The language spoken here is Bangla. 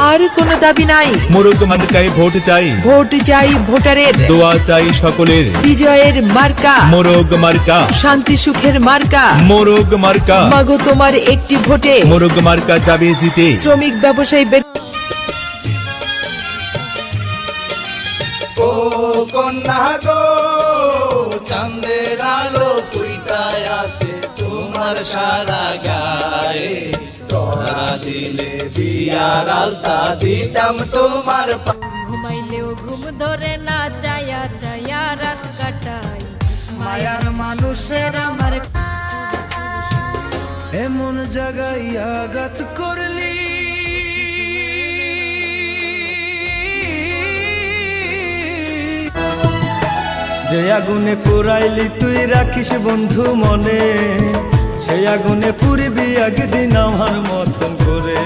আর কোনো দাবি নাই। মোরগ মার্কায় ভোট চাই, ভোট চাই ভোটারের, দোয়া চাই সকলের। বিজয়ের মার্কা, মোরগ মার্কা, শান্তি সুখের মার্কা। মোরগ মার্কা, মাগো তোমার একটি ভোটে মোরগ মার্কা যাবে জিতে। শ্রমিক ব্যবসায়ী ও কন্যা গো, চাঁদের আলো ফুইটায় আছে তোমার সারা গায়ে। তোরা দিলে বিয়ার আলতা দিতাম তোমার ঘুমাইলেও ঘুম ধরে না, চায়া চায়া রাত কাটাই। মায়ার মানুষের আমার এমন জায়গায় আঘাত করলি, যে আগুনে পুরাইলি তুই রাখিস বন্ধু মনে, সেই আগুনে পুরিবি একদিন আমার মতন করে।